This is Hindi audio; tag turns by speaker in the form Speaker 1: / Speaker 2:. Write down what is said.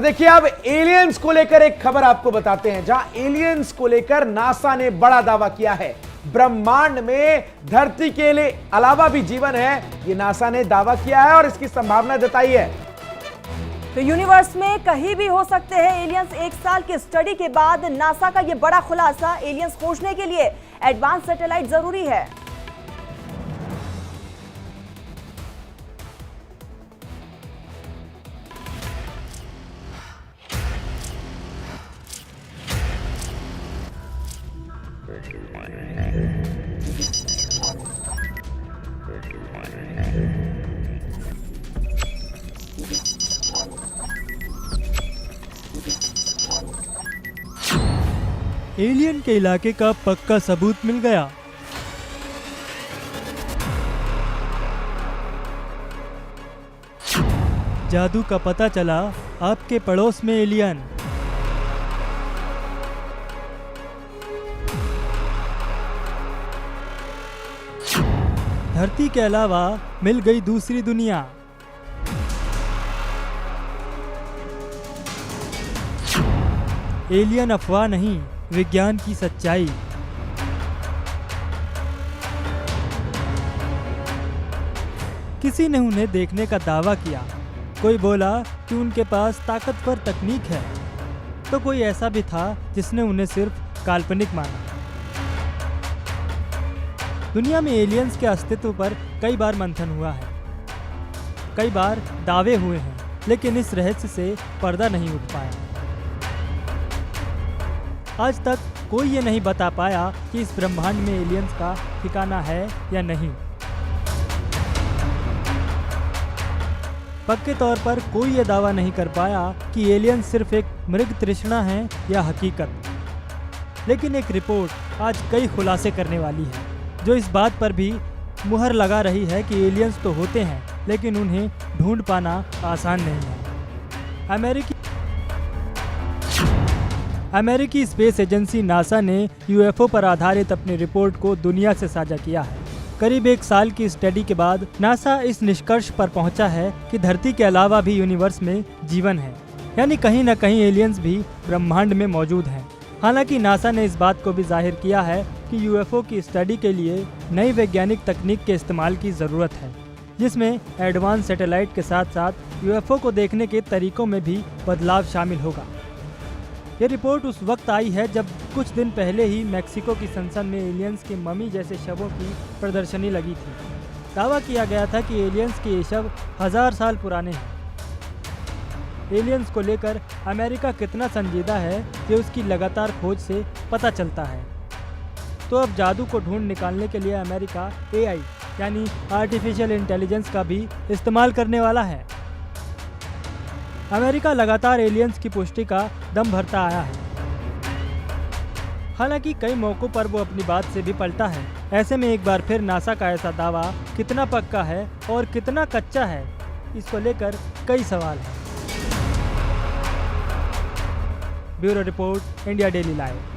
Speaker 1: देखिए अब एलियंस को लेकर एक खबर आपको बताते हैं, जहां एलियंस को लेकर नासा ने बड़ा दावा किया है। ब्रह्मांड में धरती के लिए अलावा भी जीवन है, ये नासा ने दावा किया है और इसकी संभावना जताई है।
Speaker 2: तो यूनिवर्स में कहीं भी हो सकते हैं एलियंस। 1 साल की स्टडी के बाद नासा का यह बड़ा खुलासा, एलियंस खोजने के लिए एडवांस सैटेलाइट जरूरी है।
Speaker 3: एलियन के इलाके का पक्का सबूत मिल गया। जादू का पता चला, आपके पड़ोस में एलियन। धरती के अलावा मिल गई दूसरी दुनिया। एलियन अफवाह नहीं, विज्ञान की सच्चाई। किसी ने उन्हें देखने का दावा किया। कोई बोला कि उनके पास ताकतवर तकनीक है, तो कोई ऐसा भी था जिसने उन्हें सिर्फ काल्पनिक माना। दुनिया में एलियंस के अस्तित्व पर कई बार मंथन हुआ है, कई बार दावे हुए हैं, लेकिन इस रहस्य से पर्दा नहीं उठ पाया। आज तक कोई ये नहीं बता पाया कि इस ब्रह्मांड में एलियंस का ठिकाना है या नहीं। पक्के तौर पर कोई ये दावा नहीं कर पाया कि एलियंस सिर्फ एक मृग तृष्णा है या हकीकत। लेकिन एक रिपोर्ट आज कई खुलासे करने वाली है, जो इस बात पर भी मुहर लगा रही है कि एलियंस तो होते हैं, लेकिन उन्हें ढूंढ पाना आसान नहीं है। अमेरिकी स्पेस एजेंसी नासा ने यूएफओ पर आधारित अपनी रिपोर्ट को दुनिया से साझा किया है। करीब 1 साल की स्टडी के बाद नासा इस निष्कर्ष पर पहुंचा है कि धरती के अलावा भी यूनिवर्स में जीवन है, यानी कहीं न कहीं एलियंस भी ब्रह्मांड में मौजूद हैं। हालांकि नासा ने इस बात को भी जाहिर किया है कि यूएफओ की स्टडी के लिए नई वैज्ञानिक तकनीक के इस्तेमाल की ज़रूरत है, जिसमें एडवांस सैटेलाइट के साथ साथ यूएफओ को देखने के तरीकों में भी बदलाव शामिल होगा। ये रिपोर्ट उस वक्त आई है जब कुछ दिन पहले ही मेक्सिको की सनसन में एलियंस के मम्मी जैसे शवों की प्रदर्शनी लगी थी। दावा किया गया था कि एलियंस के ये शव 1000 साल पुराने हैं। एलियंस को लेकर अमेरिका कितना संजीदा है, ये उसकी लगातार खोज से पता चलता है। तो अब जादू को ढूंढ निकालने के लिए अमेरिका AI यानी आर्टिफिशियल इंटेलिजेंस का भी इस्तेमाल करने वाला है। अमेरिका लगातार एलियंस की पुष्टि का दम भरता आया है। हालांकि कई मौकों पर वो अपनी बात से भी पलटा है। ऐसे में एक बार फिर नासा का ऐसा दावा कितना पक्का है और कितना कच्चा है, इसको लेकर कई सवाल हैं। Bureau report, India daily live.